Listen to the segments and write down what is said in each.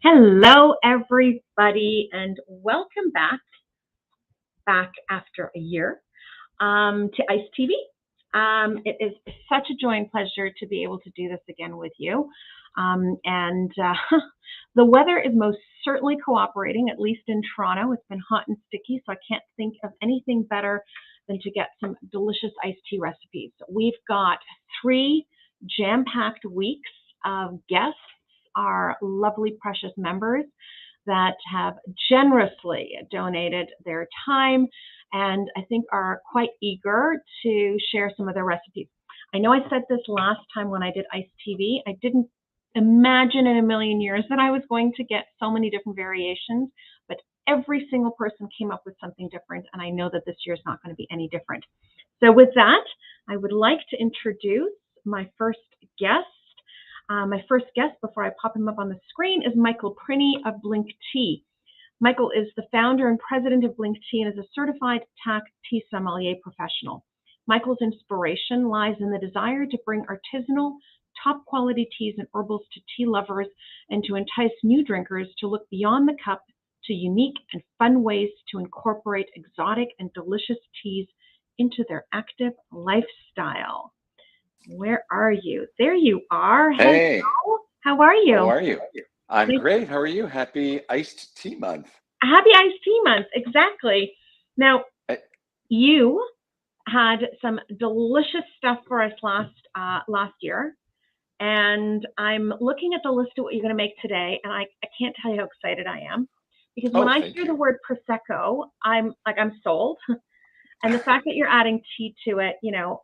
Hello, everybody, and welcome back after a year to ICE TV. It is such a joy and pleasure to be able to do this again with you. The weather is most certainly cooperating, at least in Toronto. It's been hot and sticky, so I can't think of anything better than to get some delicious iced tea recipes. We've got 3 jam-packed weeks of guests, our lovely, precious members that have generously donated their time and I think are quite eager to share some of their recipes. I know I said this last time when I did ICE TV. I didn't imagine in a million years that I was going to get so many different variations, but every single person came up with something different, and I know that this year is not going to be any different. So with that, I would like to introduce my first guest. My first guest, before I pop him up on the screen, is Michael Prini of Blink Tea. Michael is the founder and president of Blink Tea and is a certified TAC tea sommelier professional. Michael's inspiration lies in the desire to bring artisanal, top quality teas and herbals to tea lovers and to entice new drinkers to look beyond the cup to unique and fun ways to incorporate exotic and delicious teas into their active lifestyle. Where are you? There you are. Hey. Hello. How are you? How are you? I'm great. How are you? Happy Iced Tea Month. Happy Iced Tea Month. Exactly. Now, you had some delicious stuff for us last year, and I'm looking at the list of what you're going to make today, and I can't tell you how excited I am because when I hear the word Prosecco, I'm sold, and the fact that you're adding tea to it, you know,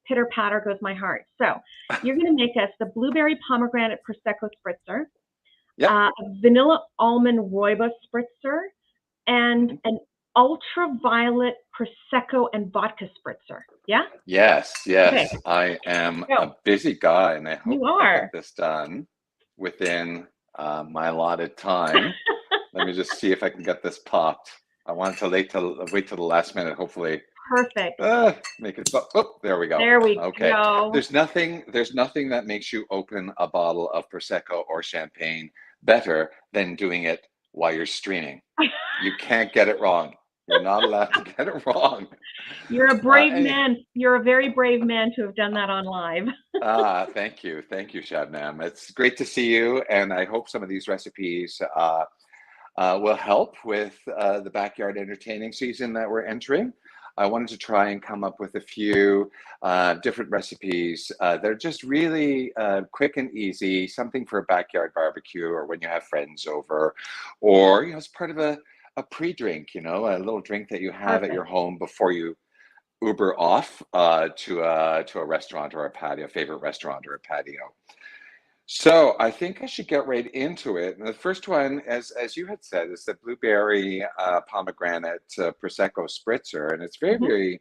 pitter patter goes my heart. So you're going to make us the Blueberry Pomegranate Prosecco Spritzer, a Vanilla Almond Rooibos Spritzer, and an Ultraviolet Prosecco and Vodka Spritzer. Yeah? Yes. Okay. I am a busy guy, and I hope I get this done within my allotted time. Let me just see if I can get this popped. I wanted to wait till the last minute, hopefully. Perfect. Make it. Oh, there we go. There we okay. go. There's nothing that makes you open a bottle of Prosecco or champagne better than doing it while you're streaming. You can't get it wrong. You're not allowed to get it wrong. You're a brave man. You're a very brave man to have done that on live. Thank you, Shannon. It's great to see you, and I hope some of these recipes will help with the backyard entertaining season that we're entering. I wanted to try and come up with a few different recipes that are just really quick and easy, something for a backyard barbecue or when you have friends over, or as part of a pre-drink, a little drink that you have at your home before you Uber off to a restaurant or a patio, favorite restaurant or a patio. So I think I should get right into it. And the first one, as you had said, is the Blueberry Pomegranate Prosecco Spritzer. And it's very,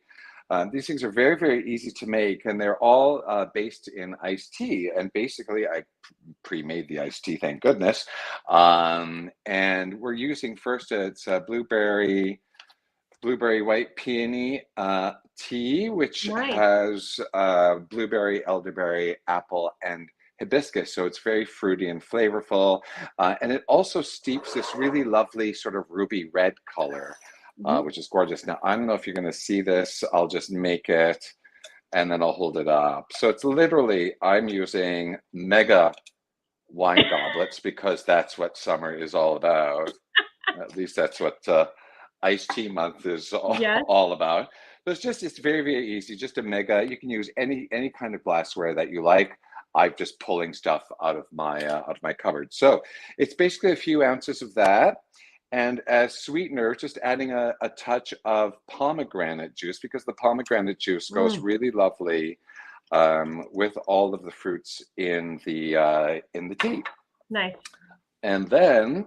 these things are very, very easy to make. And they're all based in iced tea. And basically, I pre-made the iced tea, thank goodness. And we're using first, it's Blueberry White Peony tea, which has blueberry, elderberry, apple, and hibiscus, so it's very fruity and flavorful, and it also steeps this really lovely sort of ruby red color, which is gorgeous. Now, I don't know if you're going to see this. I'll just make it, and then I'll hold it up. So it's literally, I'm using mega wine goblets because that's what summer is all about. At least that's what Iced Tea Month is all about. So it's very, very easy. Just a mega. You can use any kind of glassware that you like. I'm just pulling stuff out of my cupboard. So it's basically a few ounces of that. And as sweetener, just adding a touch of pomegranate juice, because the pomegranate juice goes Mm, really lovely with all of the fruits in the tea. nice. And then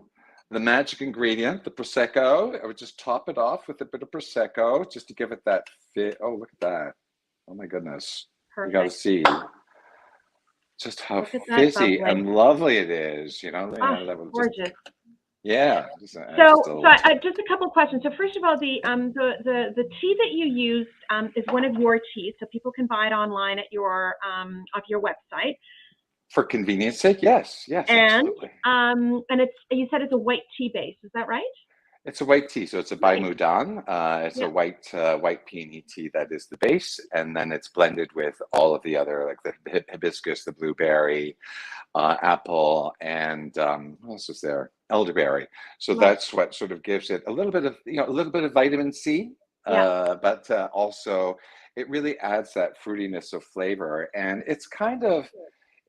the magic ingredient, the Prosecco, I would just top it off with a bit of Prosecco just to give it that fit. Oh, look at that. Oh my goodness. You got to Perfect. see just how Look at that fizzy bubbly. and lovely it is. You know, Oh, that will just, gorgeous. yeah, just So, a so little. just a couple of questions. So first of all, the tea that you used is one of your teas, so people can buy it online at your off your website. For convenience sake, yes, absolutely. And it's, you said it's a white tea base. Is that right? It's a white tea, so it's a Bai Nice. Mudan. It's a Yeah. white peony tea that is the base, and then it's blended with all of the other, like the hibiscus, the blueberry, apple, and what else is there? Elderberry. So Right. that's what sort of gives it a little bit of, a little bit of vitamin C, Yeah. but also it really adds that fruitiness of flavor, and it's kind of.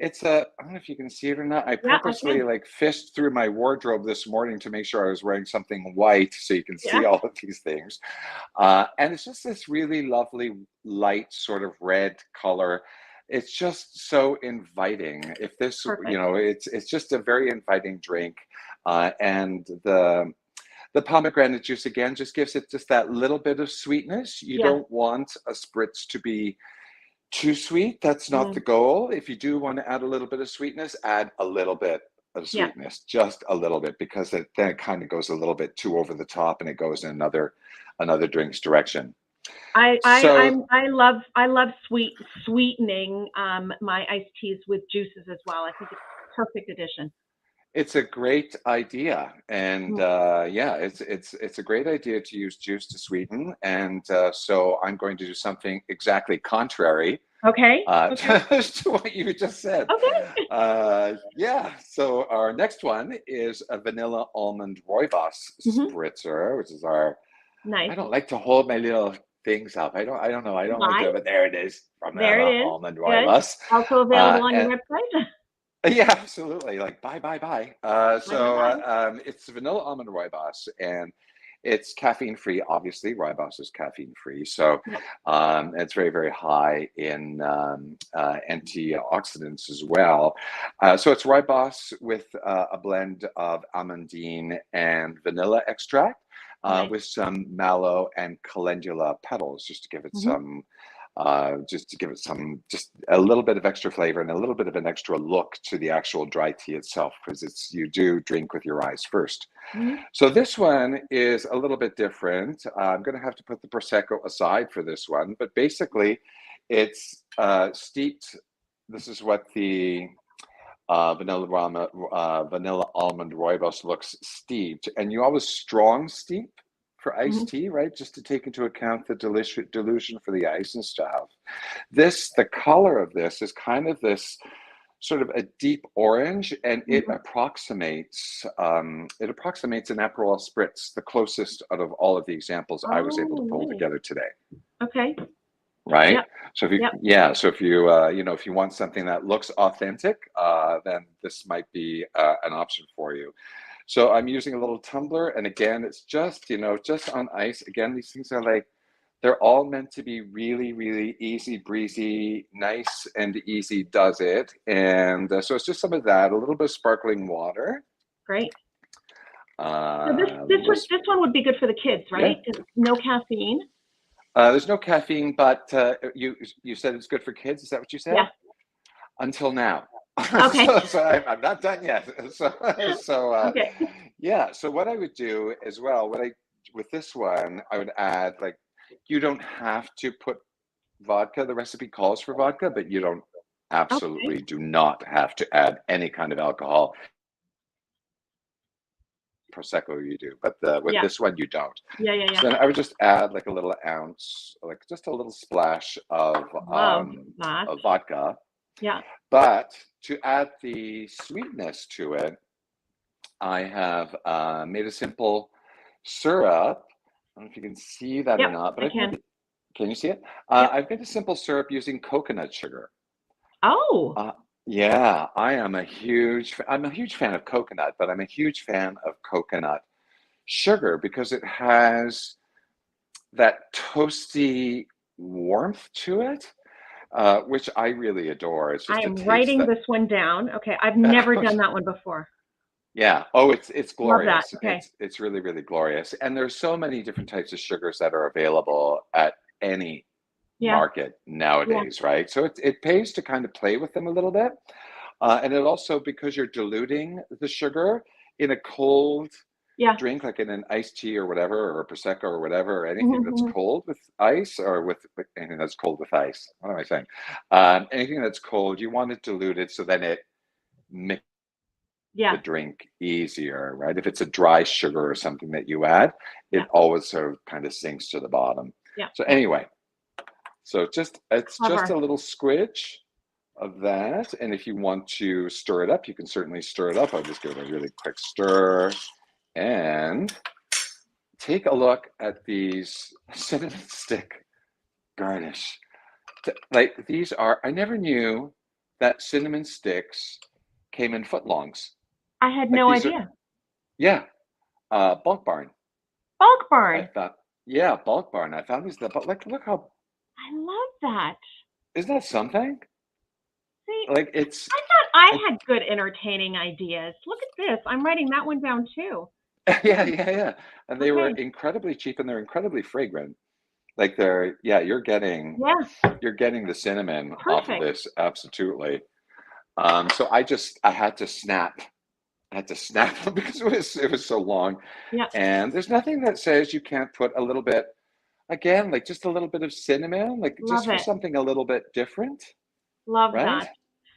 It's a, I don't know if you can see it or not. I Yeah, I purposely can. like fished through my wardrobe this morning to make sure I was wearing something white so you can see Yeah. all of these things. And it's just this really lovely, light sort of red color. It's just so inviting. If this, Perfect. it's just a very inviting drink. And the pomegranate juice again just gives it just that little bit of sweetness. You Yeah. don't want a spritz to be too sweet. That's not the Mm, goal. If you do want to add a little bit of sweetness, add a little bit of yeah. sweetness, just a little bit, because then it kind of goes a little bit too over the top and it goes in another drink's direction. So I love sweetening my iced teas with juices as well. I think it's a perfect addition. it's a great idea, and Mm. yeah, it's a great idea to use juice to sweeten. And so I'm going to do something exactly contrary Okay. Okay. to what you just said. Okay. Yeah, so our next one is a vanilla almond rooibos Hmm. spritzer, which is our. I Nice. don't like to hold my little things up. I don't know. I don't like Fine. to, but there it is, There vanilla it is. almond Good. rooibos. Also available on your And website. yeah, absolutely. Like bye. Bye bye bye. It's vanilla almond rooibos, and it's caffeine free. Obviously, rooibos is caffeine free, so Yep. it's very very high in antioxidants as well. So it's rooibos with a blend of almondine and vanilla extract. Nice. With some mallow and calendula petals, just to give it Hmm. some just a little bit of extra flavor and a little bit of an extra look to the actual dry tea itself, because you do drink with your eyes first. Hmm. So this one is a little bit different. I'm going to have to put the Prosecco aside for this one, but basically it's steeped. This is what the vanilla almond rooibos looks steeped, and you always strong steep for Hmm. iced tea, right? Just to take into account the dilution for the ice and stuff. The color of this is kind of this sort of a deep orange, and it Hmm. approximates an Aperol spritz, the closest out of all of the examples I was able to Oh, pull nice. together today. Okay. Right. Yep. So if you, Yep. yeah, so if you, if you want something that looks authentic, then this might be an option for you. So I'm using a little tumbler, and again, it's just, just on ice. Again, these things are like, they're all meant to be really, really easy breezy, nice and easy does it. And so it's just some of that, a little bit of sparkling water. Great. So A little, this one would be good for the kids, yeah. right? It's no caffeine. There's no caffeine, but you said it's good for kids. Is that what you said? Yeah. Until now. Okay. So I'm not done yet. Okay. Yeah. So what I would do as well, with this one, I would add, like, you don't have to put vodka. The recipe calls for vodka, but you don't Okay. absolutely do not have to add any kind of alcohol. Prosecco you do, but with Yeah. this one you don't. Yeah. So then I would just add like a little ounce, like just a little splash Love that. of vodka. Yeah. But to add the sweetness to it, I have made a simple syrup. I don't know if you can see that or Yep. not, but I I've made can. it. Can you see it? Yep. I've made a simple syrup using coconut sugar. Oh. Uh, yeah, I'm a huge fan of coconut, but I'm a huge fan of coconut sugar because it has that toasty warmth to it, which I really adore. It's I just a am taste writing that, this one down. Okay, I've never done that one before. yeah. Oh, it's Love that. glorious. Okay. It's really, really glorious. And there's so many different types of sugars that are available at any Yeah. market Yeah. nowadays, right? So it pays to kind of play with them a little bit. And it also, because you're diluting the sugar in a cold Yeah. drink, like in an iced tea or whatever, or a Prosecco or whatever, or anything that's Mm-hmm. cold with ice, or with anything that's cold with ice. What am I saying? Anything that's cold, you want it diluted so then it mixes the Yeah. drink easier, right? If it's a dry sugar or something that you add, Yeah. it always sort of kind of sinks to the bottom. Yeah. So anyway, so it's just Clever. a little squidge of that. And if you want to stir it up, you can certainly stir it up. I'll just give it a really quick stir and take a look at these cinnamon stick garnish. Like these are, I never knew that cinnamon sticks came in footlongs. I had Like no these are, idea. yeah, Bulk Barn. Bulk I barn. thought, yeah, Bulk Barn. I found these, but like, look how, I love that. isn't that something? See, Like it's, I thought I it, had good entertaining ideas. Look at this. I'm writing that one down too. yeah, yeah, yeah. And they were Okay. incredibly cheap and they're incredibly fragrant. Like they're, yeah, Yeah. you're getting the cinnamon off of Perfect. this, absolutely. So I had to snap. I had to snap them because it was so long. Yeah. And there's nothing that says you can't put a little bit, again, like just a little bit of cinnamon, like just Love for it. something a little bit different, Love right? that.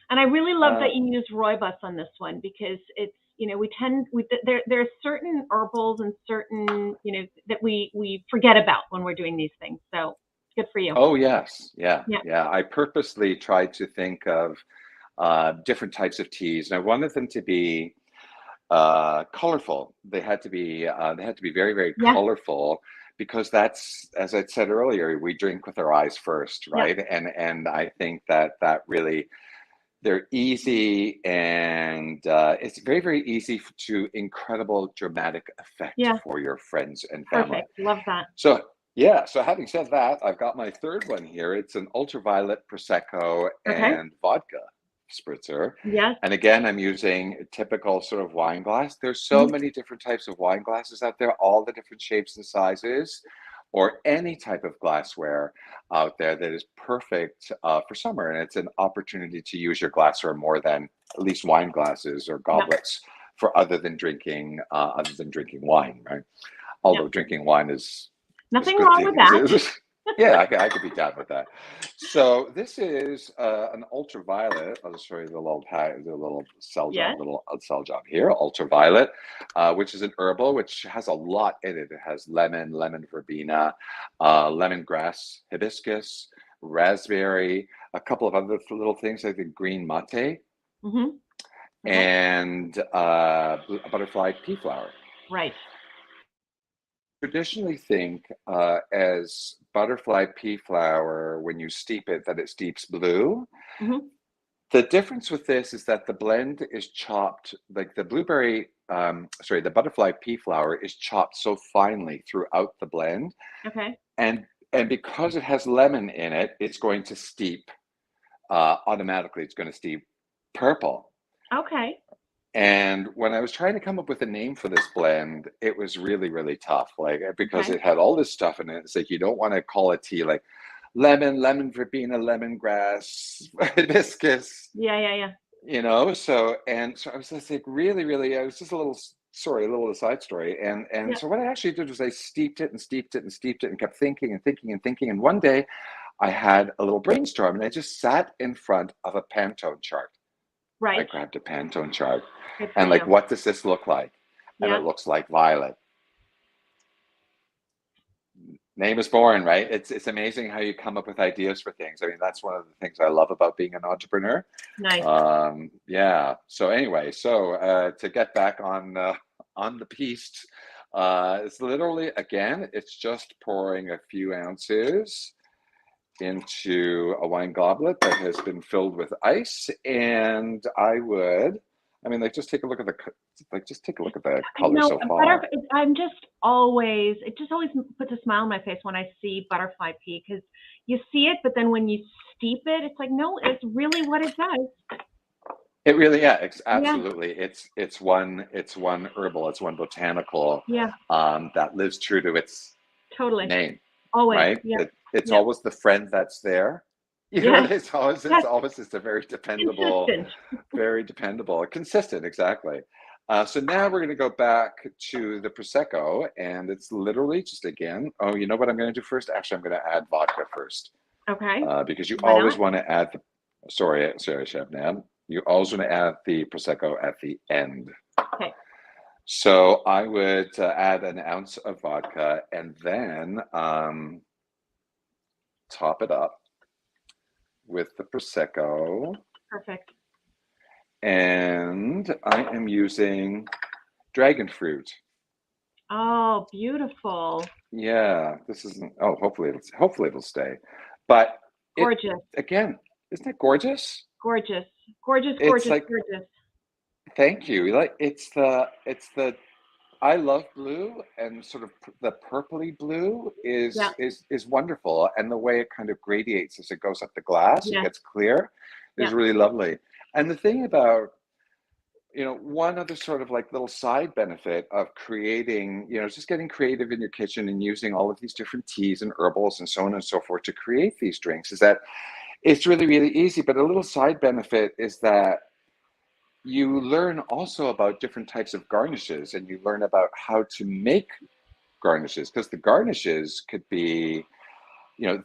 And I really love Uh, that you use rooibos on this one because it's, there's certain herbals and certain, that we forget about when we're doing these things. So it's good for you. oh yes, yeah, Yeah. yeah. I purposely tried to think of different types of teas, and I wanted them to be colorful. They had to be very, very Yeah. colorful because that's, as I said earlier, we drink with our eyes first, Yeah. right? And I think that really they're easy and it's very, very easy to incredible dramatic effect Yeah. for your friends and family. Perfect. Love that. So yeah, so having said that, I've got my third one here. It's an ultraviolet Prosecco Okay. and vodka spritzer. Yes. And again, I'm using a typical sort of wine glass. There's so Mhm. many different types of wine glasses out there, all the different shapes and sizes, or any type of glassware out there that is perfect for summer. And it's an opportunity to use your glassware more than at least wine glasses or Yeah. goblets for other than drinking wine, right? Yeah. Although drinking wine is a Nothing good wrong with thing. that. Yeah, I could be down with that. So this is an ultraviolet. I'll just show you the little Yes. cell job here. Ultraviolet, which is an herbal, which has a lot in it. It has lemon verbena, lemongrass, hibiscus, raspberry, a couple of other little things like the green mate, Mhm. Okay. and butterfly pea flower. Right. Traditionally think as butterfly pea flower when you steep it that it steeps blue. Mhm. The difference with this is that the blend is chopped, like the butterfly pea flower is chopped so finely throughout the blend, Okay. and because it has lemon in it, it's going to steep automatically. It's going to steep purple. Okay. And when I was trying to come up with a name for this blend, it was really, really tough. Like because Okay. it had all this stuff in it. It's like you don't want to call it tea like lemon verbena, lemongrass, hibiscus, Yeah. Yeah. Yeah. So I was just like really, really. I was just a little sorry, a little side story. And Yeah. so what I actually did was I steeped it and steeped it and steeped it and kept thinking and thinking and thinking. And one day I had a little brainstorm and I just sat in front of a Pantone chart. I Right. grabbed a Pantone chart Good for and like, you. what does this look like? And it Yeah. looks like violet. Name is born, right? It's amazing how you come up with ideas for things. I mean, that's one of the things I love about being an entrepreneur. Nice. Yeah. So anyway, to get back on the piece, it's literally again, it's just pouring a few ounces into a wine goblet that has been filled with ice, and I would I mean, like, just take a look at just take a look at the I color know so far. I'm just always, it just always puts a smile on my face when I see butterfly pea, because you see it, but then when you steep it, it's like, no, it's really what it does. It really, yeah, Yeah, absolutely. It's one herbal, it's one botanical yeah, that lives true to its totally. name, Always. right? Yeah, It's yeah, always the friend that's there. You know, yes, it's yes, always just a consistent. very dependable, consistent, exactly. So now we're going to go back to the Prosecco, and it's literally just again, oh, you know what I'm going to do first? Actually, I'm going to add vodka first, Okay, because you why always not? want to add the, sorry, Chef Nam. You always want to add the Prosecco at the end. Okay, So I would add an ounce of vodka and then top it up with the Prosecco. perfect. And I am using dragon fruit. Oh, beautiful. Yeah, this isn't, oh, hopefully it'll stay. But it, Gorgeous, again, isn't it gorgeous? gorgeous, gorgeous, It's gorgeous, like, gorgeous. thank you. Like it's the I love blue, and sort of the purpley blue Yeah, is wonderful, and the way it kind of gradiates as it goes up the glass, it yes, gets clear, yeah. is really lovely. And the thing about, one other sort of like little side benefit of creating, just getting creative in your kitchen and using all of these different teas and herbals and so on and so forth to create these drinks is that it's really, really easy. But a little side benefit is that you learn also about different types of garnishes, and you learn about how to make garnishes, because the garnishes could be,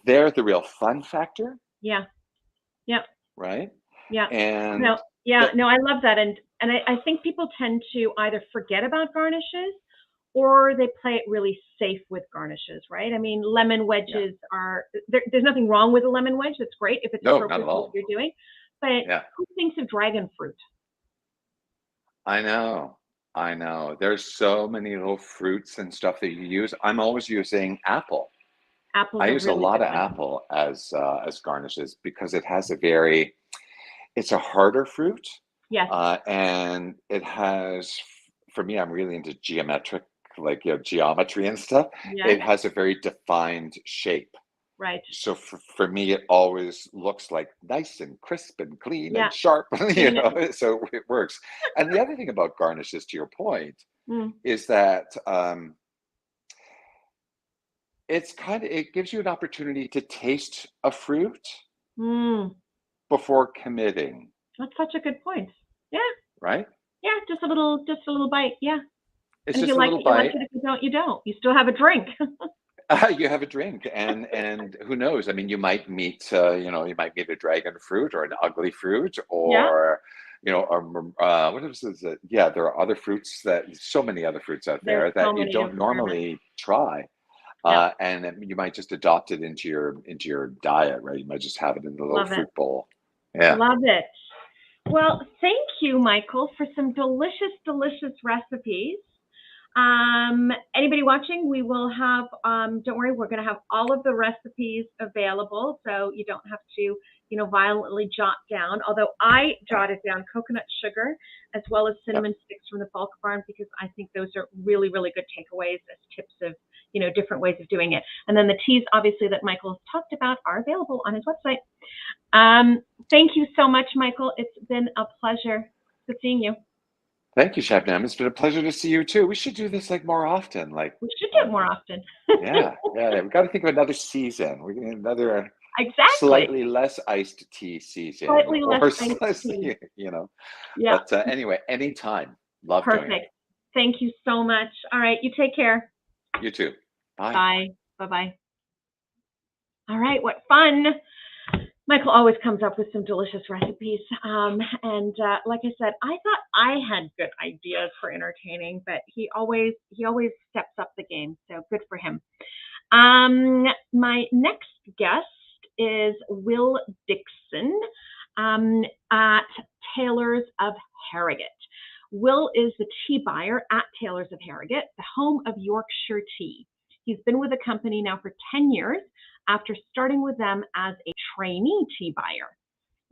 they're the real fun factor, Yeah, yeah, right? yeah. No, And yeah, that, no, I love that. And I think people tend to either forget about garnishes or they play it really safe with garnishes, right? I mean, lemon yeah, wedges there's nothing wrong with a lemon wedge. That's great if it's no, not appropriate at for what all. you're doing. But Yeah, who thinks of dragon fruit? I know. I know. There's so many little fruits and stuff that you use. I'm always using apple. Apple's I a use a really lot good of one. apple as garnishes because it's a harder fruit, Yes, and it has, for me, I'm really into geometric, like, geometry and stuff. yes, It has a very defined shape. right. So for me, it always looks like nice and crisp and clean Yeah, and sharp, clean it. so it works. And the other thing about garnishes, to your point, Mm, is that it gives you an opportunity to taste a fruit mm. before committing, That's such a good point. Yeah, right? yeah, just a little bite. Yeah. It's And if you just a like little it, you like bite. it. If you don't, you don't. You still have a drink. You have a drink, and who knows? I mean, you might meet a dragon fruit or an ugly fruit, Yeah, or what is it? Yeah, there are other fruits, so many other fruits out there's there so that you many to don't experiment. normally try, Yeah, and you might just adopt it into your diet, right? You might just have it in the little love it. fruit bowl. Yeah. Love it. Well, thank you, Michael, for some delicious, delicious recipes. Anybody watching, we will have, don't worry, we're going to have all of the recipes available. So you don't have to, violently jot down, although I jotted down coconut sugar as well as Yep. cinnamon sticks from the bulk barn, because I think those are really, really good takeaways as tips of, different ways of doing it. And then the teas, obviously, that Michael has talked about are available on his website. Thank you so much, Michael. It's been a pleasure. Good seeing you. Thank you, Shabnam. It's been a pleasure to see you too. We should do this like more often. Like, We should do it more um, ofte. yeah, yeah. We got to think of another season. We're getting another Exactly. slightly less iced tea season, Slightly less or iced tea. slightly, you know. Yeah, But anyway, anytime. Love doing it. perfect. Thank you so much. All right, you take care. You too. Bye. Bye. Bye-bye. All right, what fun. Michael always comes up with some delicious recipes. And like I said, I thought I had good ideas for entertaining, but he always steps up the game. So good for him. My next guest is Will Dixon at Taylor's of Harrogate. Will is the tea buyer at Taylor's of Harrogate, the home of Yorkshire tea. He's been with the company now for 10 years after starting with them as a trainee tea buyer.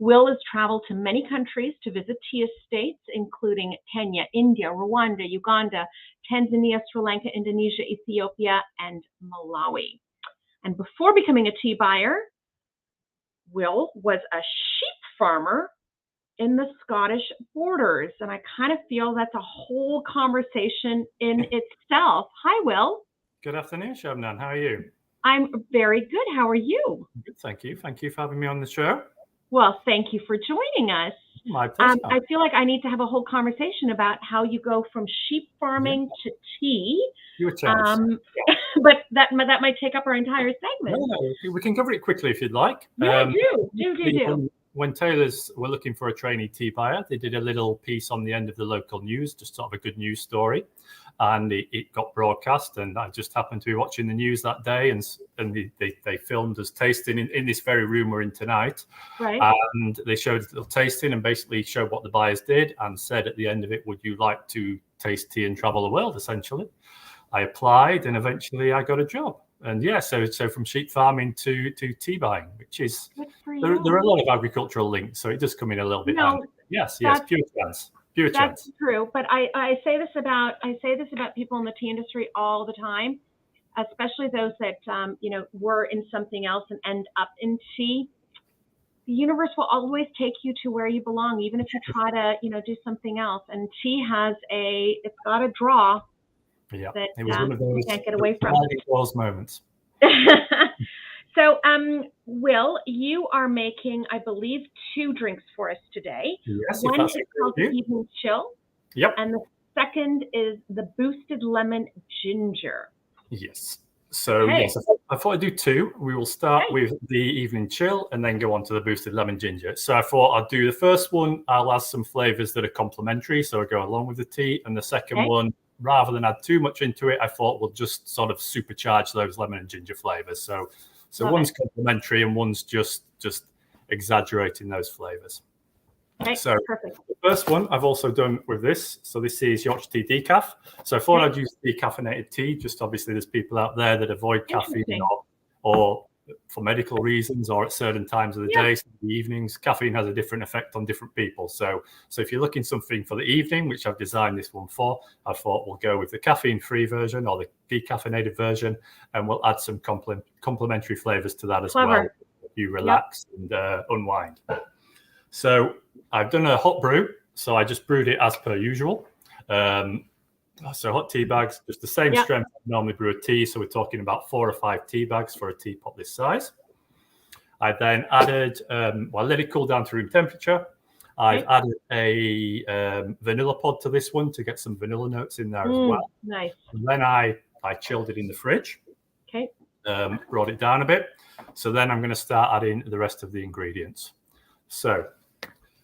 Will has traveled to many countries to visit tea estates, including Kenya, India, Rwanda, Uganda, Tanzania, Sri Lanka, Indonesia, Ethiopia, and Malawi. And before becoming a tea buyer, Will was a sheep farmer in the Scottish borders. And I kind of feel that's a whole conversation in itself. Hi, Will. Good afternoon, Shannon. How are you? I'm very good. How are you? Good, thank you. Thank you for having me on the show. Well, thank you for joining us. My pleasure. I feel like I need to have a whole conversation about how you go from sheep farming to tea. Your chance. But that might take up our entire segment. No, we can cover it quickly if you'd like. Yeah, do. When tailors were looking for a trainee tea buyer, they did a little piece on the end of the local news, just sort of a good news story. And it got broadcast, and I just happened to be watching the news that day, and they filmed us tasting in this very room we're in tonight. Right. And they showed the tasting and basically showed what the buyers did and said at the end of it, would you like to taste tea and travel the world, essentially? I applied, and eventually I got a job. And yeah, so from sheep farming to tea buying, which is, there are a lot of agricultural links, so it does come in a little bit. No, yes, pure chance. That's true, but I say this about people in the tea industry all the time, especially those that were in something else and end up in tea. The universe will always take you to where you belong, even if you try to do something else. And tea it's got a draw. Yeah, that it was one of those can't get away from. Those moments. So, Will, you are making, I believe, 2 drinks for us today. Yes, one is called the Evening Chill. Yep. And the second is the Boosted Lemon Ginger. Yes. So, yes, I thought I'd do 2. We will start with the Evening Chill and then go on to the Boosted Lemon Ginger. So I thought I'd do the first one. I'll add some flavors that are complementary, so I go along with the tea. And the second one, rather than add too much into it, I thought we'll just sort of supercharge those lemon and ginger flavors. So one's complementary and one's just exaggerating those flavors. Okay, so perfect. The first one I've also done with this. So this is Yorkshire tea decaf. So I thought I'd use decaffeinated tea. Just obviously there's people out there that avoid caffeine or for medical reasons or at certain times of the day, so in the evenings. Caffeine has a different effect on different people. So if you're looking something for the evening, which I've designed this one for, I thought we'll go with the caffeine-free version or the decaffeinated version, and we'll add some complementary flavors to that as well. You relax and unwind. So I've done a hot brew. So I just brewed it as per usual. So hot tea bags, just the same strength I normally brew a tea. So we're talking about 4 or 5 tea bags for a teapot this size. I then added, let it cool down to room temperature. I've added a vanilla pod to this one to get some vanilla notes in there as well. Nice. And then I chilled it in the fridge. Okay. Brought it down a bit. So then I'm going to start adding the rest of the ingredients. So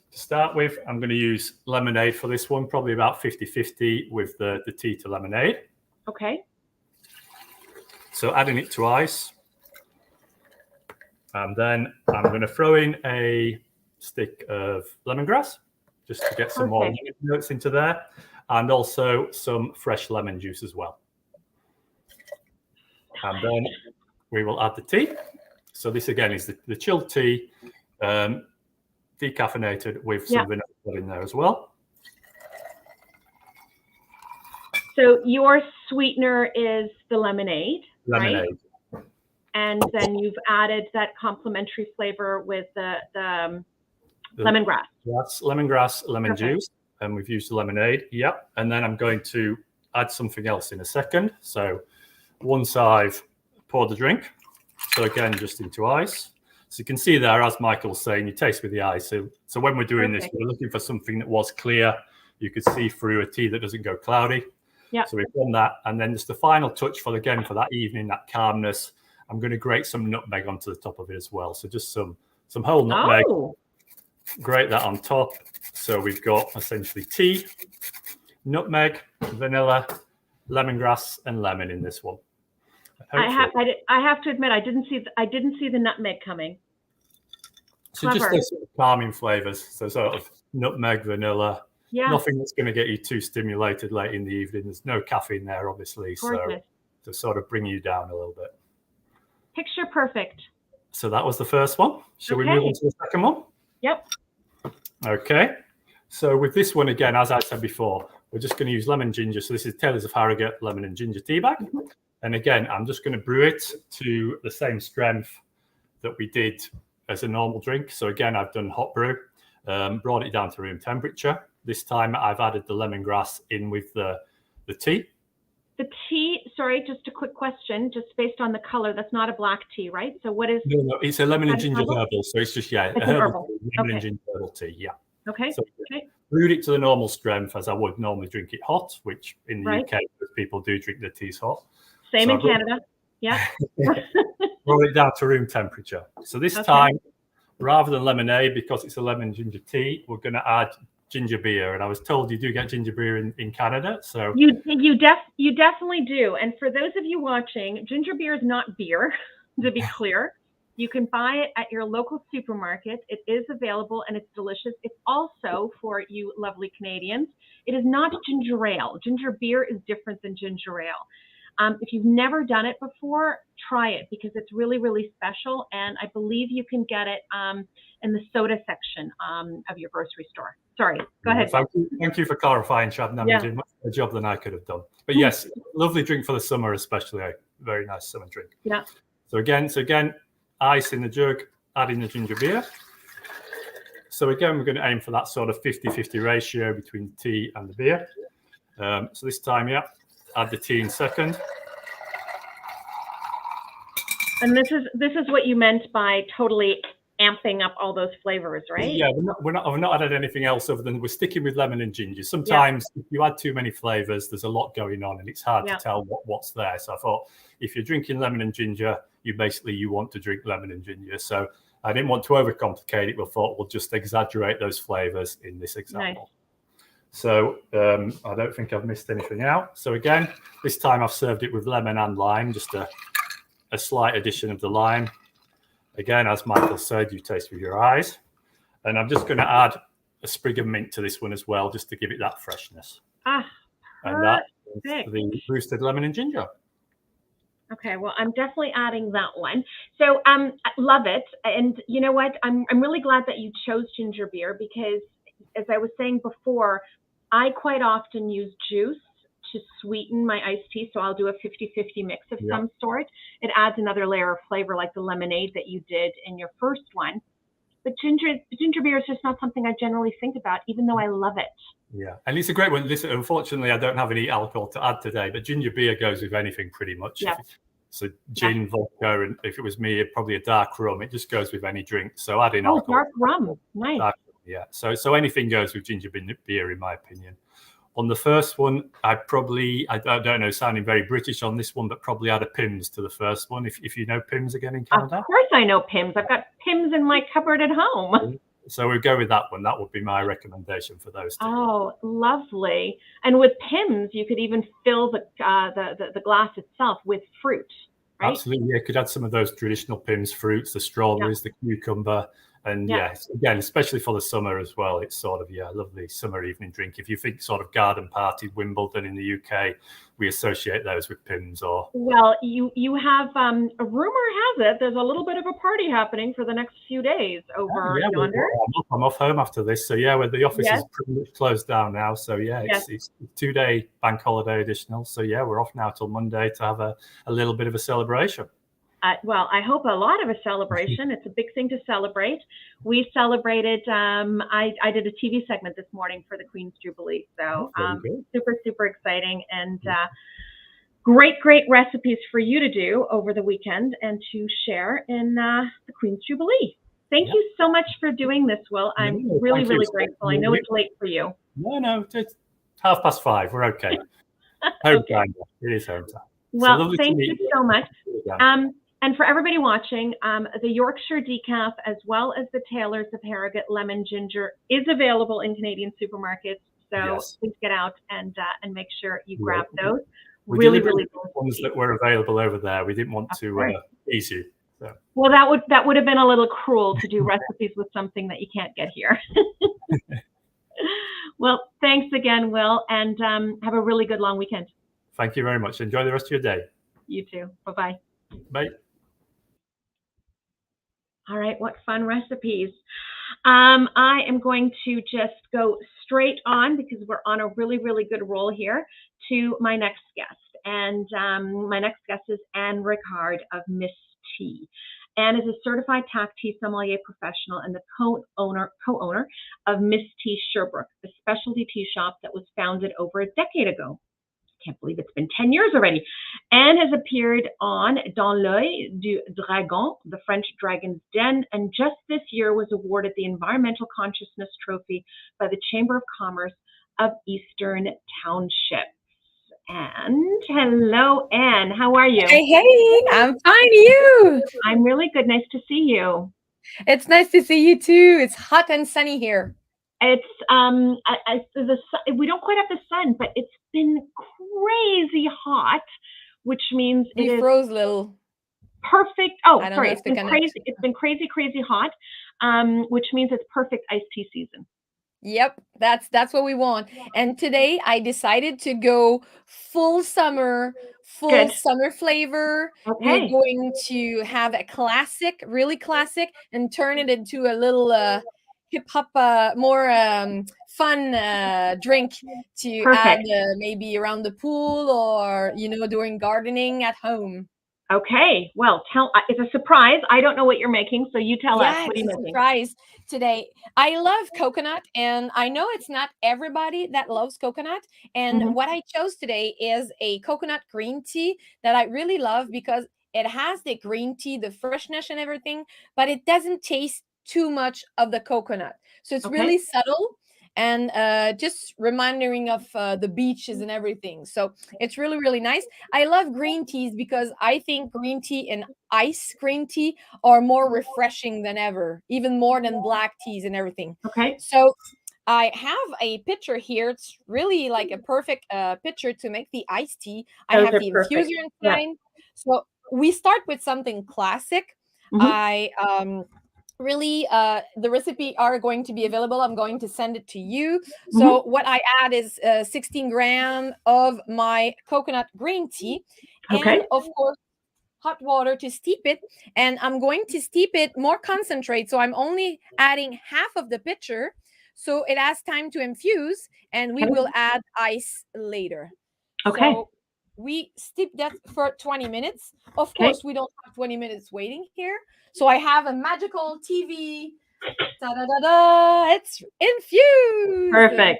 to start with, I'm going to use lemonade for this one, probably about 50-50 with the tea to lemonade. Okay. So adding it to ice. And then I'm going to throw in a stick of lemongrass just to get some more lemon notes into there. And also some fresh lemon juice as well. And then we will add the tea. So this again is the chilled tea. Decaffeinated with some vanilla in there as well. So your sweetener is the lemonade, right? And then you've added that complementary flavor with the lemongrass. Yes, lemongrass, lemon juice, and we've used the lemonade. Yep. And then I'm going to add something else in a second. So once I've poured the drink, so again, just into ice. So you can see there, as Michael's saying, you taste with the eyes. So when we're doing this, we're looking for something that was clear. You could see through a tea that doesn't go cloudy. Yeah. So we've done that. And then just the final touch for that evening, that calmness, I'm going to grate some nutmeg onto the top of it as well. So just some whole nutmeg. Grate that on top. So we've got essentially tea, nutmeg, vanilla, lemongrass, and lemon in this one. I have to admit, I didn't see the nutmeg coming. So just those sort of calming flavors. So sort of nutmeg, vanilla. Yeah. Nothing that's going to get you too stimulated late in the evening. There's no caffeine there, obviously. So to sort of bring you down a little bit. Picture perfect. So that was the first one. Shall we move on to the second one? Yep. Okay. So with this one, again, as I said before, we're just going to use lemon ginger. So this is Taylor's of Harrogate lemon and ginger tea bag. And again, I'm just going to brew it to the same strength that we did as a normal drink. So again, I've done hot brew, brought it down to room temperature. This time I've added the lemongrass in with the tea. The tea, sorry, just a quick question, just based on the color, that's not a black tea, right? So what is? No, it's a lemon and ginger herbal. So it's just, a herbal tea, lemon and ginger herbal tea, yeah. Okay. So brewed it to the normal strength as I would normally drink it hot, which in the UK, people do drink their teas hot. Same in Canada. Yeah. Roll it down to room temperature. So this time, rather than lemonade, because it's a lemon ginger tea, we're going to add ginger beer. And I was told you do get ginger beer in Canada. So you definitely do. And for those of you watching, ginger beer is not beer, to be clear. You can buy it at your local supermarket. It is available and it's delicious. It's also, for you lovely Canadians, it is not ginger ale. Ginger beer is different than ginger ale. If you've never done it before, try it because it's really, really special. And I believe you can get it in the soda section of your grocery store. Sorry, go ahead. Thank you for clarifying, Shannon. You did much better job than I could have done. But yes, lovely drink for the summer, especially a very nice summer drink. Yeah. So again, ice in the jug, adding the ginger beer. So again, we're going to aim for that sort of 50-50 ratio between the tea and the beer. So this time, add the tea in second. And this is what you meant by totally amping up all those flavors, right? Yeah, we're not added anything else other than we're sticking with lemon and ginger. Sometimes if you add too many flavors, there's a lot going on and it's hard to tell what's there. So I thought if you're drinking lemon and ginger, you want to drink lemon and ginger. So I didn't want to overcomplicate it. We thought we'll just exaggerate those flavors in this example. Nice. So I don't think I've missed anything out. So again, this time I've served it with lemon and lime, just a slight addition of the lime. Again, as Michael said, you taste with your eyes. And I'm just going to add a sprig of mint to this one as well, just to give it that freshness. And that is the roasted lemon and ginger. Okay, well, I'm definitely adding that one. So I love it. And you know what? I'm really glad that you chose ginger beer because, as I was saying before, I quite often use juice to sweeten my iced tea. So I'll do a 50-50 mix of some sort. It adds another layer of flavor like the lemonade that you did in your first one. But ginger beer is just not something I generally think about, even though I love it. Yeah, and it's a great one. Listen, unfortunately, I don't have any alcohol to add today, but ginger beer goes with anything pretty much. Yeah. So gin, vodka, and if it was me, probably a dark rum. It just goes with any drink. So adding alcohol. Dark rum, nice. Yeah, so anything goes with ginger beer, in my opinion. On the first one, I don't know, sounding very British on this one, but probably add a Pimm's to the first one. If you know Pimm's again in Canada. Of course I know Pimm's. I've got Pimm's in my cupboard at home. So we'll go with that one. That would be my recommendation for those two. Oh, lovely. And with Pimm's, you could even fill the glass itself with fruit, right? Absolutely, yeah. Could add some of those traditional Pimm's fruits, the strawberries, the cucumber. And yes, again, especially for the summer as well, it's sort of, a lovely summer evening drink. If you think sort of garden party, Wimbledon in the UK, we associate those with Pimm's or... Well, you have, a rumor has it, there's a little bit of a party happening for the next few days over yonder. I'm off home after this. So where the office is pretty much closed down now. So it's a 2-day bank holiday additional. So we're off now till Monday to have a little bit of a celebration. Well, I hope a lot of a celebration. It's a big thing to celebrate. We celebrated, I did a TV segment this morning for the Queen's Jubilee. So super, super exciting and great recipes for you to do over the weekend and to share in the Queen's Jubilee. Thank you so much for doing this, Will. I'm really grateful. I know it's late for you. No, it's 5:30. We're okay. Home time. It is home time. Well, thank you so much. And for everybody watching, the Yorkshire Decaf, as well as the Taylor's of Harrogate Lemon Ginger, is available in Canadian supermarkets. So please get out and make sure you grab those. We really ones that were available over there. We didn't want to ease you. So. Well, that would have been a little cruel to do recipes with something that you can't get here. Well, thanks again, Will, and have a really good long weekend. Thank you very much. Enjoy the rest of your day. You too. Bye-bye. Bye. All right, what fun recipes. I am going to just go straight on because we're on a really, really good roll here to my next guest. And my next guest is Anne Ricard of MysTea. Anne is a certified TAC tea sommelier professional and the co-owner of MysTea Sherbrooke, a specialty tea shop that was founded over a decade ago. Can't believe it's been 10 years already. Anne has appeared on Dans l'œil du dragon, the French Dragon's Den, and just this year was awarded the Environmental Consciousness Trophy by the Chamber of Commerce of Eastern Township. And hello, Anne. How are you? Hey, I'm fine. You? I'm really good. Nice to see you. It's nice to see you too. It's hot and sunny here. It's we don't quite have the sun, but it's been crazy hot, which means we froze a little. Perfect. Oh, sorry, it's been crazy. It's been crazy hot, which means it's perfect iced tea season. Yep, that's what we want. And today I decided to go full summer flavor. Okay. We're going to have a classic, really classic, and turn it into a little hip hop, more fun drink to add maybe around the pool or during gardening at home. Okay, well, it's a surprise. I don't know what you're making, so you tell us. What are you making? Surprise today. I love coconut, and I know it's not everybody that loves coconut. And what I chose today is a coconut green tea that I really love because it has the green tea, the freshness and everything, but it doesn't taste too much of the coconut. So it's really subtle and just reminding of the beaches and everything. So it's really, really nice. I love green teas because I think green tea and ice green tea are more refreshing than ever, even more than black teas and everything. Okay. So I have a pitcher here. It's really like a perfect pitcher to make the iced tea. I have the infuser inside. Yeah. So we start with something classic. Really, the recipe are going to be available. I'm going to send it to you. So what I add is 16 grams of my coconut green tea. And of course, hot water to steep it. And I'm going to steep it more concentrate. So I'm only adding half of the pitcher. So it has time to infuse. And we will add ice later. Okay. So we steep that for 20 minutes. Of course, we don't have 20 minutes waiting here. So I have a magical TV. Da-da-da-da. It's infused. Perfect.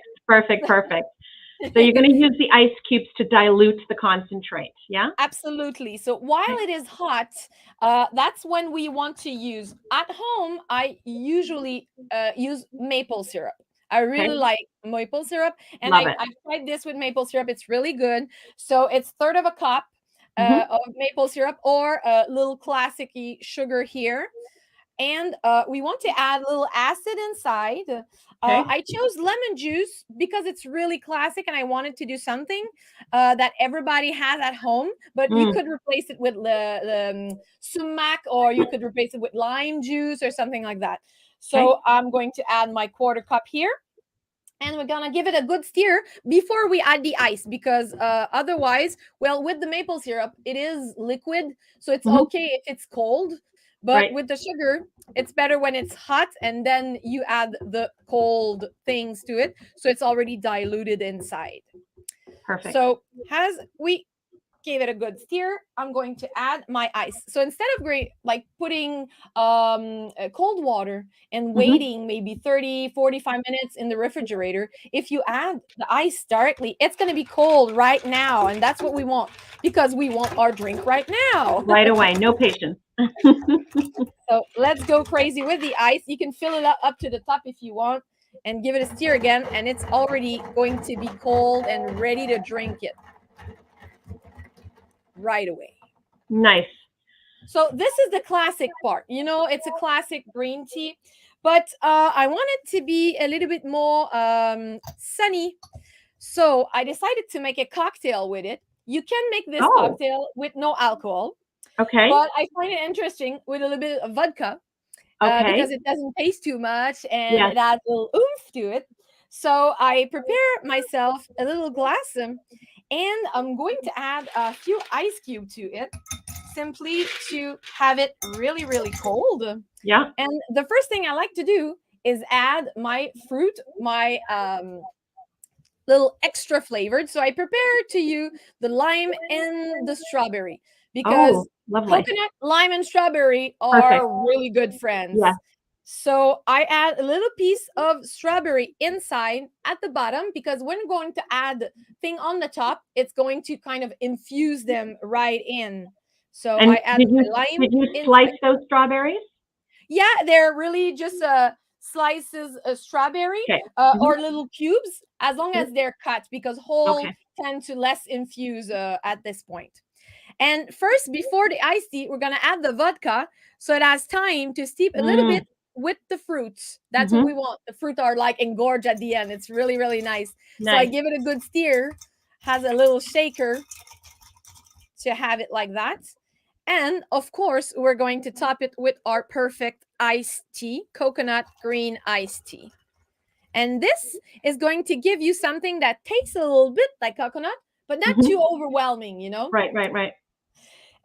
So you're going to use the ice cubes to dilute the concentrate, yeah? Absolutely. So while it is hot, that's when we want to use. At home, I usually use maple syrup. I really like maple syrup. And I've tried this with maple syrup. It's really good. So it's 1/3 of a cup of maple syrup or a little classic-y sugar here. And we want to add a little acid inside. I chose lemon juice because it's really classic and I wanted to do something that everybody has at home. But you could replace it with the sumac, or you could replace it with lime juice or something like that. So I'm going to add my 1/4 cup here. And we're going to give it a good stir before we add the ice because otherwise, well, with the maple syrup, it is liquid. So it's okay if it's cold. But with the sugar, it's better when it's hot and then you add the cold things to it. So it's already diluted inside. Perfect. So as we gave it a good stir, I'm going to add my ice. So instead of putting cold water and waiting maybe 30, 45 minutes in the refrigerator, if you add the ice directly, it's going to be cold right now. And that's what we want because we want our drink right now. Right away. No patience. So let's go crazy with the ice. You can fill it up to the top if you want and give it a stir again. And it's already going to be cold and ready to drink it right away. Nice. So this is the classic part. It's a classic green tea, but I want it to be a little bit more sunny. So I decided to make a cocktail with it. You can make this cocktail with no alcohol. Okay. But I find it interesting with a little bit of vodka because it doesn't taste too much and it adds a little oomph to it. So I prepare myself a little glass and I'm going to add a few ice cubes to it simply to have it really, really cold. Yeah. And the first thing I like to do is add my fruit, my little extra flavored. So I prepared to you the lime and the strawberry because lovely. coconut, lime, and strawberry Perfect. are really good friends. Yeah. So I add a little piece of strawberry inside at the bottom because when I'm going to add thing on the top, it's going to kind of infuse them right in. So And I add did my you lime slice inside. those strawberries? Yeah, they're really just slices of strawberry Okay. or little cubes, as long as they're cut, because whole Okay. tend to less infuse at this point. And first, before the iced tea, we're gonna add the vodka so it has time to steep a little bit with the fruits. That's what we want. The fruit are like engorged at the end. It's really, really nice. So I give it a good stir, has a little shaker to have it like that. And of course, we're going to top it with our perfect iced tea, coconut green iced tea. And this is going to give you something that tastes a little bit like coconut, but not too overwhelming, you know? Right.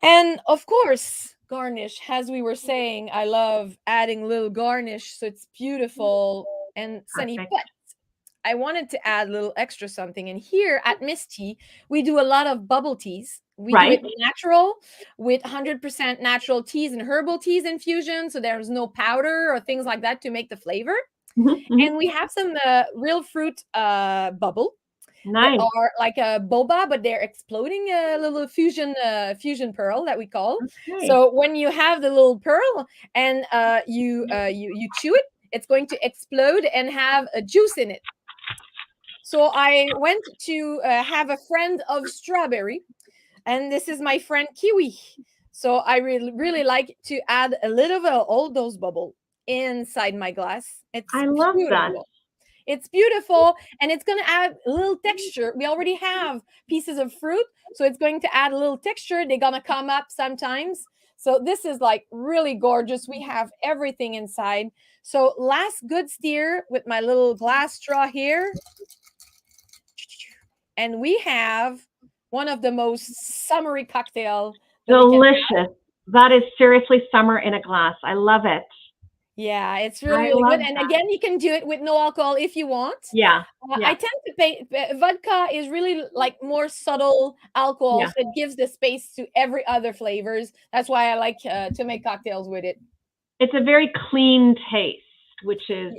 And of course, garnish, as we were saying, I love adding little garnish, so it's beautiful and sunny. Perfect. But I wanted to add a little extra something. And here at MysTea, we do a lot of bubble teas. We do it natural with 100% natural teas and herbal teas infusion. So there's no powder or things like that to make the flavor. And we have some real fruit bubble. Nice. That are like a boba, but they're exploding a little fusion pearl that we call. Okay. So when you have the little pearl and you chew it, it's going to explode and have a juice in it. So I went to have a friend of strawberry, and this is my friend kiwi. So I really like to add a little of all those bubble inside my glass. I love that. It's beautiful, and it's going to add a little texture. We already have pieces of fruit, so it's going to add a little texture. They're going to come up sometimes. So this is like really gorgeous. We have everything inside. So last good stir with my little glass straw here. And we have one of the most summery cocktail. Delicious. That is seriously summer in a glass. I love it. Yeah, it's really, really good. And again, you can do it with no alcohol if you want. Yeah. I tend to pay vodka is really like more subtle alcohol. So it gives the space to every other flavors. That's why I like to make cocktails with it. It's a very clean taste, which is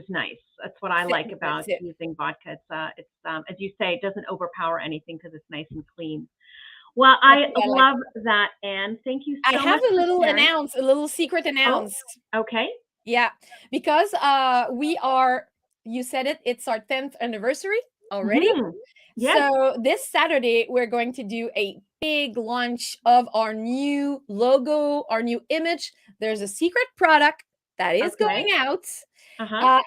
nice. That's what I like about using vodka. It's as you say, it doesn't overpower anything because it's nice and clean. Well, I love that, Anne. Thank you so much. I have a little secret announce. Oh, okay. Yeah, because we are, you said it, it's our 10th anniversary already. Yes. So this Saturday, we're going to do a big launch of our new logo, our new image. There's a secret product that is going out.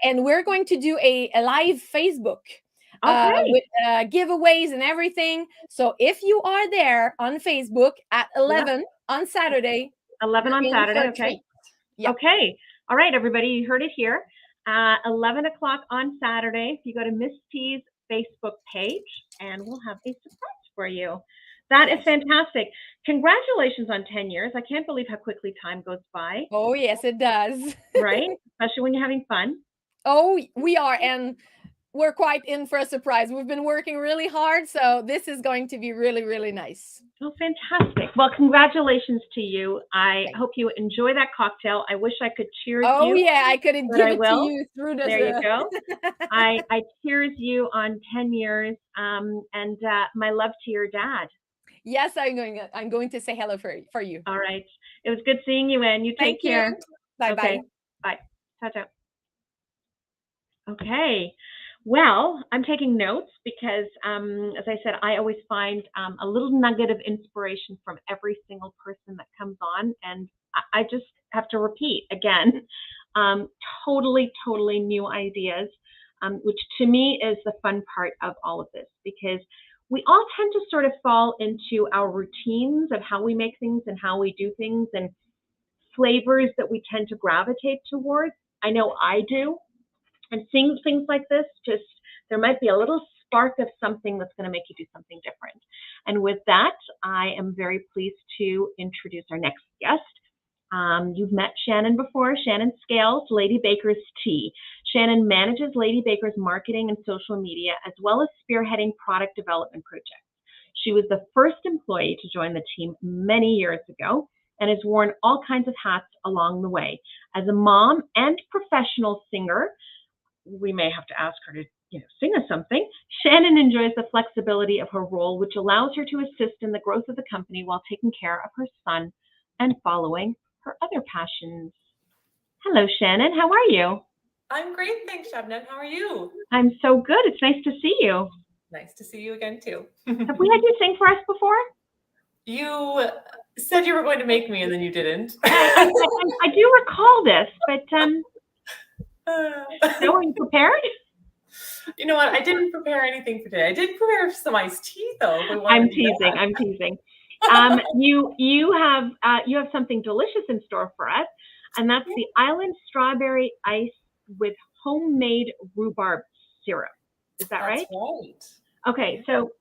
And we're going to do a live Facebook. With giveaways and everything. So if you are there on Facebook at 11 on Saturday. 11 on Saturday, okay. Yep. Okay. All right, everybody, you heard it here. 11 o'clock on Saturday, if you go to MysTea's Facebook page, and we'll have a surprise for you. That is fantastic. Congratulations on 10 years. I can't believe how quickly time goes by. Oh, yes, it does. Right? Especially when you're having fun. Oh, we are. And we're quite in for a surprise. We've been working really hard, so this is going to be really, really nice. Oh, fantastic. Well, congratulations to you. I hope you enjoy that cocktail. I wish I could cheers you. Oh, yeah, I could give it to you through the... There you go. I cheers you on 10 years, and my love to your dad. Yes, I'm going to say hello for you. All right. It was good seeing you, Anne. You take care. Bye-bye. Okay. Bye. Ciao. Okay. Well, I'm taking notes because, as I said, I always find a little nugget of inspiration from every single person that comes on. And I just have to repeat again, totally new ideas, which to me is the fun part of all of this, because we all tend to sort of fall into our routines of how we make things and how we do things and flavors that we tend to gravitate towards. I know I do. And seeing things like this, just there might be a little spark of something that's going to make you do something different. And with that, I am very pleased to introduce our next guest. You've met Shannon before. Shannon scales Lady Baker's tea. Shannon manages Lady Baker's marketing and social media, as well as spearheading product development projects. She was the first employee to join the team many years ago and has worn all kinds of hats along the way. As a mom and professional singer, we may have to ask her to sing us something. Shannon enjoys the flexibility of her role, which allows her to assist in the growth of the company while taking care of her son and following her other passions. Hello, Shannon. How are you? I'm great, thanks, Shannon. How are you? I'm so good. It's nice to see you. Nice to see you again, too. Have we had you sing for us before? You said you were going to make me, and then you didn't. I do recall this, but are you prepared? You know what? I didn't prepare anything for today. I did prepare some iced tea, though. I'm teasing. You have something delicious in store for us, and that's the Island Strawberry Ice with homemade rhubarb syrup. Is that right? That's right. Okay, so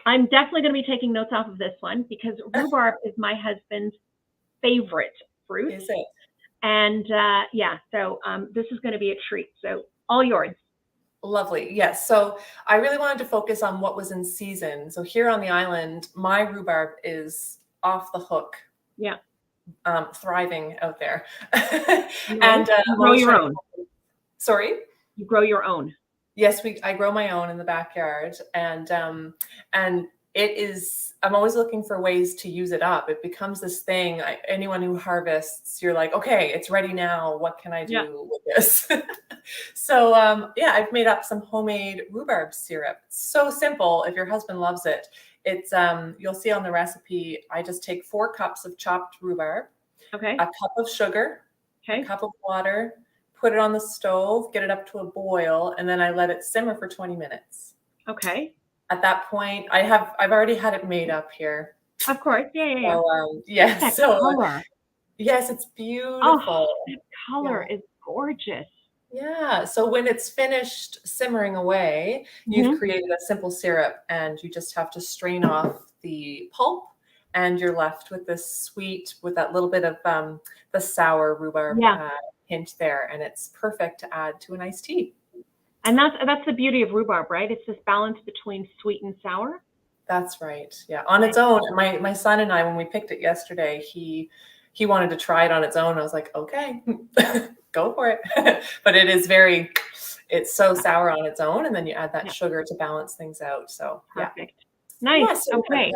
I'm definitely going to be taking notes off of this one because rhubarb is my husband's favorite fruit. Is it? And so this is going to be a treat. So all yours. Lovely. Yes. So I really wanted to focus on what was in season. So here on the island, my rhubarb is off the hook. Yeah. Thriving out there. And you grow your own. Sorry? You grow your own. Yes, I grow my own in the backyard, and it is. I'm always looking for ways to use it up. It becomes this thing. Anyone who harvests, you're like, okay, it's ready now. What can I do with this? So I've made up some homemade rhubarb syrup. It's so simple. If your husband loves it, it's you'll see on the recipe. I just take 4 cups of chopped rhubarb, okay, a cup of sugar, okay, a cup of water. Put it on the stove, get it up to a boil, and then I let it simmer for 20 minutes. Okay. At that point, I've already had it made up here. Of course, yeah. So, yes, color. Yes, it's beautiful. Oh, that color is gorgeous. Yeah. So when it's finished simmering away, you've created a simple syrup, and you just have to strain off the pulp, and you're left with this sweet, with that little bit of the sour rhubarb. Hint there, and it's perfect to add to an iced tea. And that's the beauty of rhubarb, right? It's this balance between sweet and sour. That's right. Yeah, on its own. My son and I, when we picked it yesterday, he wanted to try it on its own. I was like, okay, go for it. But it's so sour on its own, and then you add that sugar to balance things out. So perfect. Nice. So okay.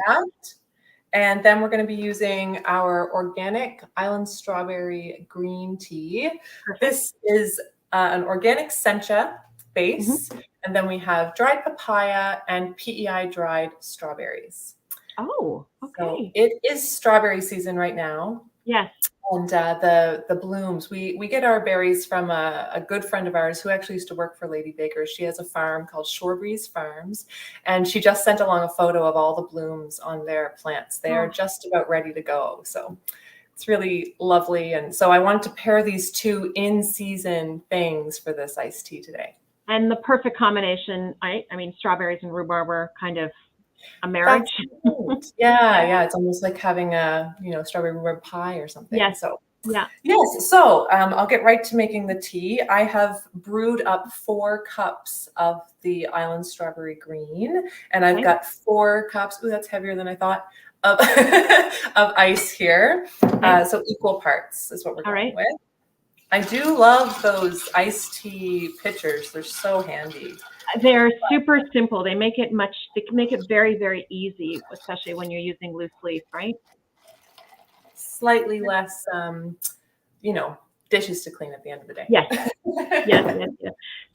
And then we're going to be using our organic Island Strawberry green tea. Perfect. This is an organic sencha base. And then we have dried papaya and PEI dried strawberries. Oh, okay. So it is strawberry season right now. Yes. And the blooms, we get our berries from a good friend of ours who actually used to work for Lady Baker. She has a farm called Shore Breeze Farms, and she just sent along a photo of all the blooms on their plants. They are just about ready to go. So it's really lovely. And so I wanted to pair these two in-season things for this iced tea today. And the perfect combination, I mean, strawberries and rhubarb are kind of a marriage. Yeah. It's almost like having a, strawberry rhubarb pie or something. Yes. So yes. So I'll get right to making the tea. I have brewed up 4 cups of the Island Strawberry Green, and I've got 4 cups. Ooh, that's heavier than I thought. Of ice here. So equal parts is what we're going with. I do love those iced tea pitchers. They're so handy. They're super simple. They make it very, very easy, especially when you're using loose leaf, right? Slightly less, dishes to clean at the end of the day. Yes. Yes.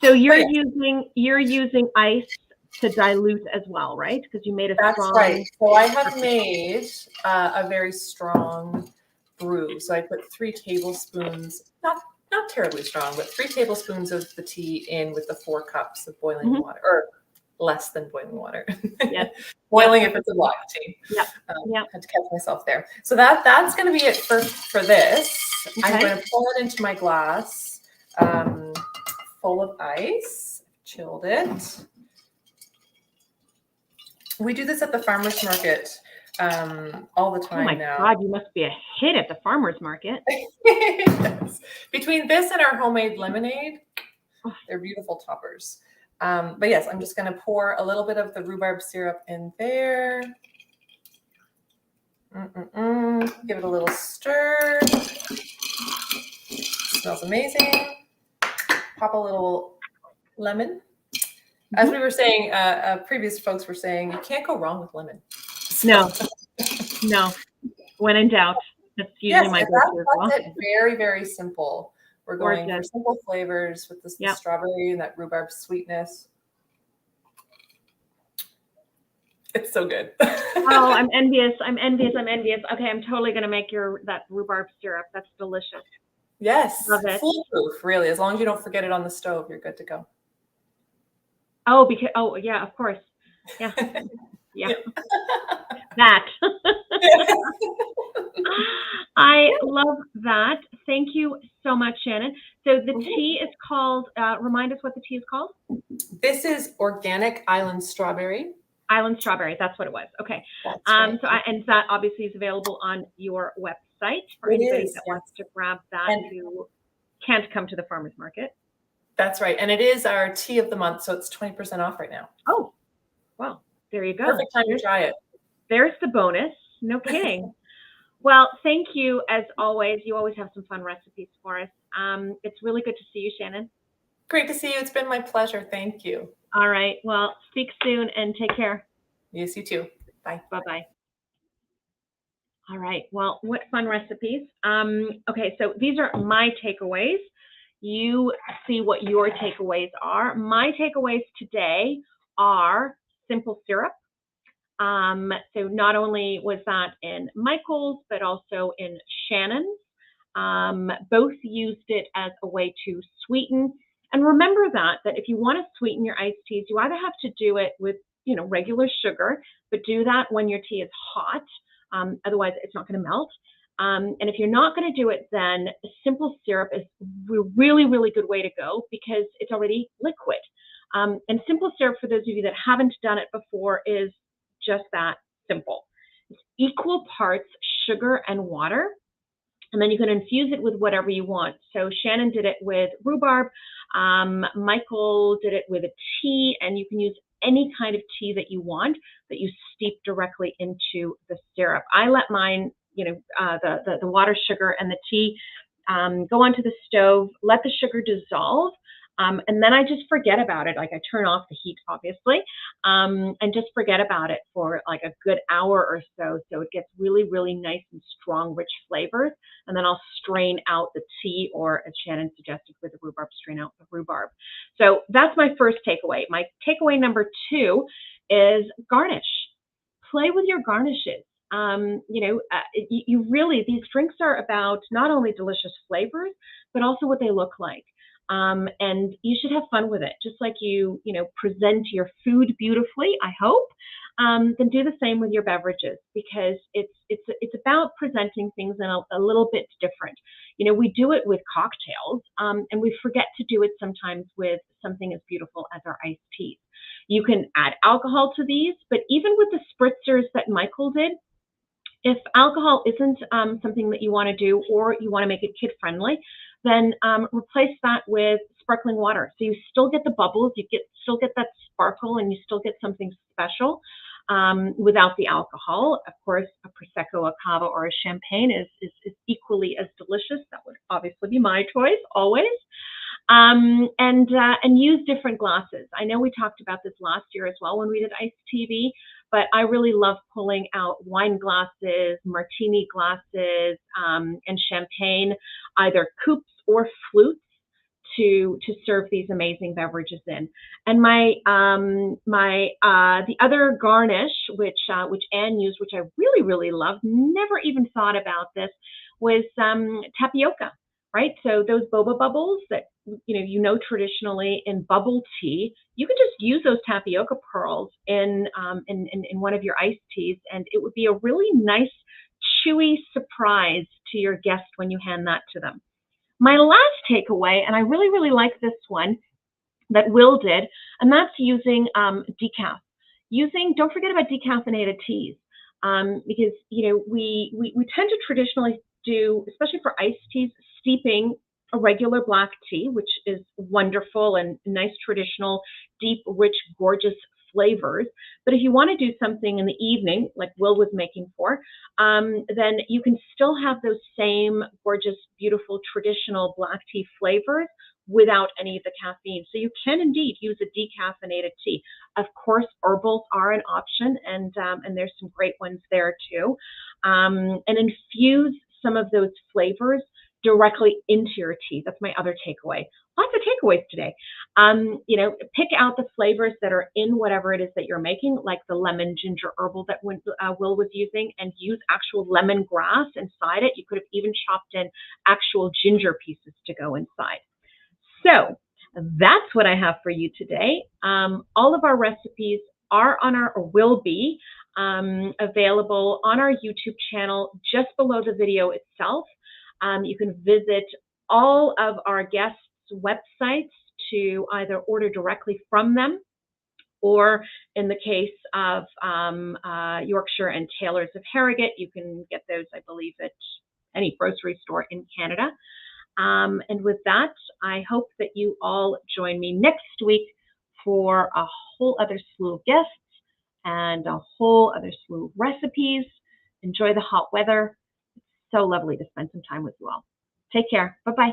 So you're using ice to dilute as well, right? Because you made a strong. That's right. So I have made a very strong brew. So I put 3 tablespoons, not terribly strong, but 3 tablespoons of the tea in with the 4 cups of boiling water, or less than boiling water. Yes. Boiling if it's a black tea. Yeah. Had to catch myself there. So that's going to be it for this. Okay. I'm going to pour it into my glass full of ice. Chilled it. We do this at the farmer's market all the time Oh my now. God, you must be a hit at the farmer's market. Yes. Between this and our homemade lemonade, they're beautiful toppers. But yes, I'm just going to pour a little bit of the rhubarb syrup in there. Give it a little stir. Smells amazing. Pop a little lemon. As we were saying, previous folks were saying, you can't go wrong with lemon. No, no. When in doubt, that's usually my go-to as well. That's it. Very, very simple. We're going for Gorgeous. simple flavors with this Yep. strawberry and that rhubarb sweetness. It's so good. Oh, I'm envious. I'm envious. I'm envious. Okay, I'm totally going to make that rhubarb syrup. That's delicious. Yes. Love it. Foolproof, really. As long as you don't forget it on the stove, you're good to go. Oh, yeah, of course. Yeah. Yeah. That. I love that. Thank you so much, Shannon. So the tea is called, remind us what the tea is called? This is organic island strawberry. Island strawberry. That's what it was. Okay. That's right. And that obviously is available on your website for anybody that wants to grab that who can't come to the farmer's market. That's right. And it is our tea of the month. So it's 20% off right now. Oh, well, there you go. Perfect time to try it. There's the bonus. No kidding. Well, thank you as always. You always have some fun recipes for us. It's really good to see you, Shannon. Great to see you. It's been my pleasure. Thank you. All right. Well, speak soon and take care. Yes, you too. Bye. Bye-bye. All right. Well, what fun recipes. Okay, so these are my takeaways. You see what your takeaways are. My takeaways today are simple syrup. So not only was that in Michael's, but also in Shannon's. Both used it as a way to sweeten. And remember that if you want to sweeten your iced teas, you either have to do it with, regular sugar, but do that when your tea is hot. Otherwise, it's not going to melt. And if you're not going to do it, then simple syrup is a really, really good way to go because it's already liquid. And simple syrup, for those of you that haven't done it before, is just that simple. It's equal parts sugar and water. And then you can infuse it with whatever you want. So Shannon did it with rhubarb. Michael did it with a tea, and you can use any kind of tea that you want that you steep directly into the syrup. I let mine, the water, sugar, and the tea go onto the stove, let the sugar dissolve, and then I just forget about it. Like I turn off the heat, obviously, and just forget about it for like a good hour or so. So it gets really, really nice and strong, rich flavors. And then I'll strain out the tea, or as Shannon suggested with the rhubarb, strain out the rhubarb. So that's my first takeaway. My takeaway number 2 is garnish. Play with your garnishes. You really, these drinks are about not only delicious flavors, but also what they look like. And you should have fun with it, just like you present your food beautifully, I hope. Then do the same with your beverages, because it's about presenting things in a little bit different. We do it with cocktails, and we forget to do it sometimes with something as beautiful as our iced teas. You can add alcohol to these, but even with the spritzers that Michael did, if alcohol isn't something that you want to do, or you want to make it kid-friendly, then replace that with sparkling water. So you still get the bubbles, still get that sparkle, and you still get something special without the alcohol. Of course, a Prosecco, a Cava, or a Champagne is equally as delicious. That would obviously be my choice, always. And use different glasses. I know we talked about this last year as well when we did Iced TV, but I really love pulling out wine glasses, martini glasses, and champagne, either coupes or flutes, to serve these amazing beverages in. And the other garnish, which Anne used, which I really, really loved, never even thought about this, was tapioca. Right, so those boba bubbles that traditionally in bubble tea, you can just use those tapioca pearls in one of your iced teas, and it would be a really nice, chewy surprise to your guest when you hand that to them. My last takeaway, and I really, really like this one that Will did, and that's using decaf. Don't forget about decaffeinated teas. because, you know, we tend to traditionally do, especially for iced teas, steeping a regular black tea, which is wonderful and nice, traditional, deep, rich, gorgeous flavors. But if you want to do something in the evening, like Will was making for, then you can still have those same gorgeous, beautiful, traditional black tea flavors without any of the caffeine. So you can indeed use a decaffeinated tea. Of course, herbals are an option, and there's some great ones there too. And infuse some of those flavors directly into your tea. That's my other takeaway. Lots of takeaways today. You know, pick out the flavors that are in whatever it is that you're making, like the lemon ginger herbal that Will was using, and use actual lemongrass inside it. You could have even chopped in actual ginger pieces to go inside. So that's what I have for you today. All of our recipes are on our, or will be available on our YouTube channel just below the video itself. You can visit all of our guests' websites to either order directly from them, or in the case of Yorkshire and Taylors of Harrogate, you can get those, I believe, at any grocery store in Canada. And with that, I hope that you all join me next week for a whole other slew of guests and a whole other slew of recipes. Enjoy the hot weather. It's so lovely to spend some time with you all. Take care. Bye-bye.